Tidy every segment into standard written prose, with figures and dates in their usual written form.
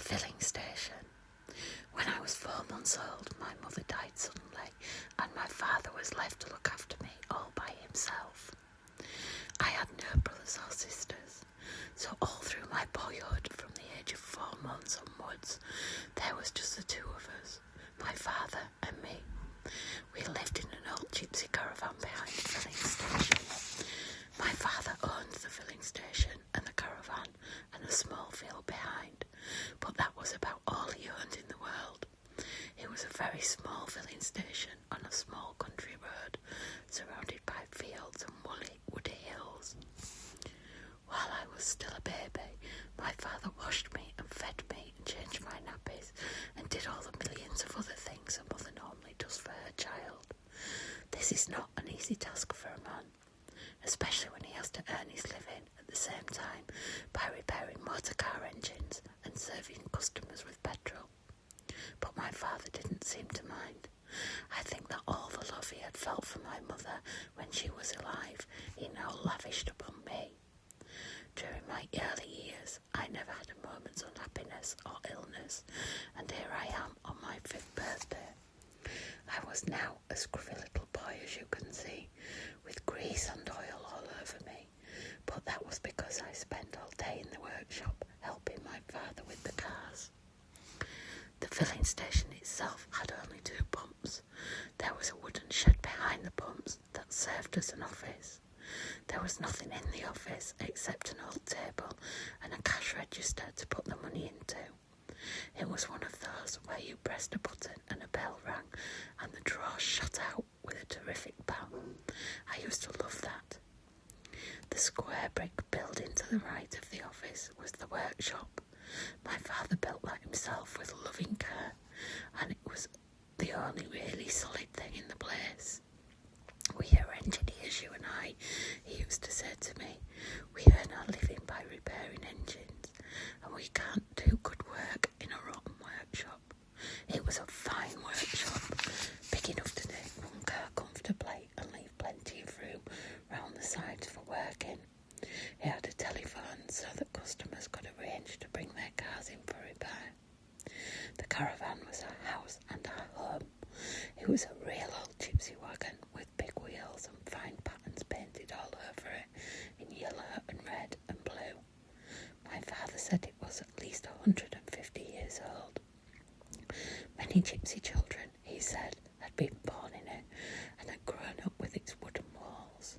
filling station. When I was 4 months old, my mother died suddenly, and my father was left to look after me all by himself. I had no brothers or sisters, so all through my boyhood, from the age of 4 months onwards, there was just the two of us, my father and me. We lived in an old gypsy caravan behind the filling station. My father owned the filling station and the caravan and a small field behind, but that was about all he owned in the world. It was a very small filling station on a small country road, surrounded by fields and woody hills. While I was still a baby, my father washed me and fed me and changed my nappies and did all the millions of other things a mother normally does for her child. This is not an easy task for a man, especially when he has to earn his living at the same time by repairing motor car engines and serving customers with petrol. But my father didn't seem to mind. I think that all the love he had felt for my mother when she was alive, he now lavished upon me. During my early years, I never had a moment's unhappiness or illness, and here I am on my 5th birthday. I was now a scruffy little boy, as you can see, with grease and oil all over me, but that was because I spent all day in the workshop helping my father with the cars. The filling station itself had only 2 pumps. There was a wooden shed behind the pumps that served as an office. There was nothing in the office except an old table and a cash register to put the money into. It was one of those where you pressed a button and a bell rang and the drawers shut out with a terrific bang. I used to love that. The square brick building to the right of the office was the workshop. My father built that himself with loving care, and it was the only really solid thing in the place. We are engineers, you and I, he used to say to me. We earn our living by repairing engines, and we can't do good work in a rotten workshop. It was a fine workshop, big enough to take one car comfortably and leave plenty of room round the sides for working. It had a telephone so that customers could arrange to bring their cars in for repair. The caravan was our house and our home. It was a real old gypsy wagon with big wheels and fine patterns painted all over it in yellow and red and blue. My father said it was at least 150 years old. Many gypsy children, he said, had been born in it and had grown up with its wooden walls.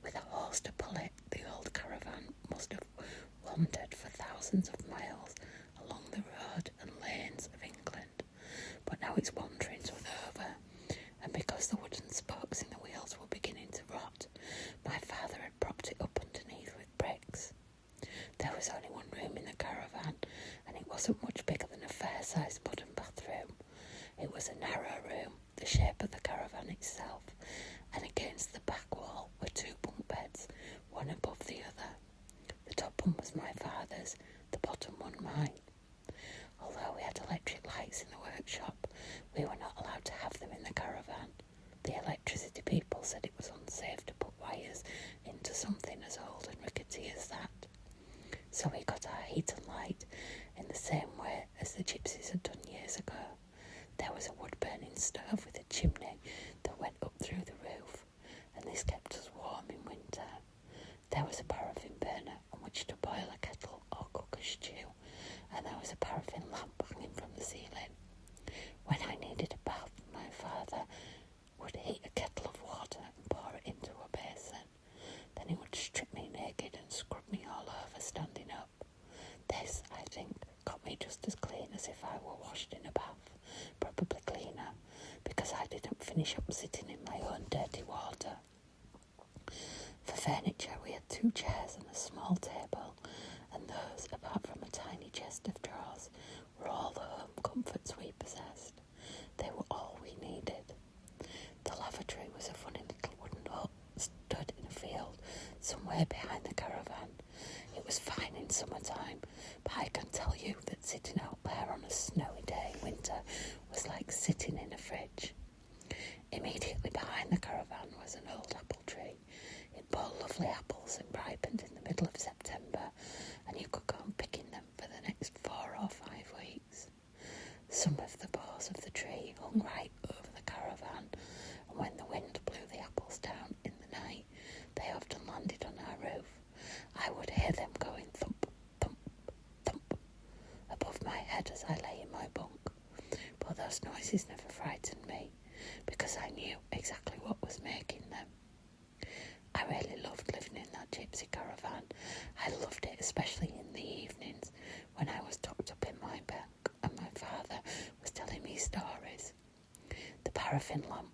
With a horse to pull it, the old caravan must have wandered for thousands of miles along the road and lanes of England. But now its wanderings were over, and because the wooden spokes in the wheels were beginning to rot, my father had propped it up underneath with bricks. There was only one room in the caravan, and it wasn't much bigger than a fair-sized modern bathroom. It was a narrow room, the shape of the caravan itself, and against the back wall were 2 bunk beds, one above the other. The top one was my father's, the bottom one mine. Although we had electric lights in the workshop, we were not allowed to have them in the caravan. The electricity people said it was unsafe to put wires into something as old and rickety as that. So we got our heat and light in the same way as the gypsies had done years ago. There was a wood-burning stove with a chimney that went up through the roof, and this kept us warm in winter. There was a paraffin burner on which to boil a kettle or cook a stew, and there was a paraffin lamp hanging from the ceiling. When I needed a bath, my father would heat a kettle of water and pour it into a basin. Then he would strip me naked and scrub me all over standing up. This, I think, got me just as clean as if I were washed in a bath, probably cleaner, because I didn't finish up sitting in my own dirty water. For furniture, we had 2 chairs and a small table, and those, apart from a tiny chest of drawers, were all the home comforts we possessed. They were all we needed. The lavatory was a funny little wooden hut stood in a field somewhere behind the caravan. It was fine in summertime, but I can tell you that sitting out there on a snowy day in winter was like sitting in a fridge. Immediately behind the caravan was an old apple tree. It bore lovely apples and ripened in the middle of September, and you could go on picking them for the next 4 or 5 weeks. those noises never frightened me because I knew exactly what was making them. I really loved living in that gypsy caravan. I loved it, especially in the evenings when I was tucked up in my bed and my father was telling me stories. The paraffin lamp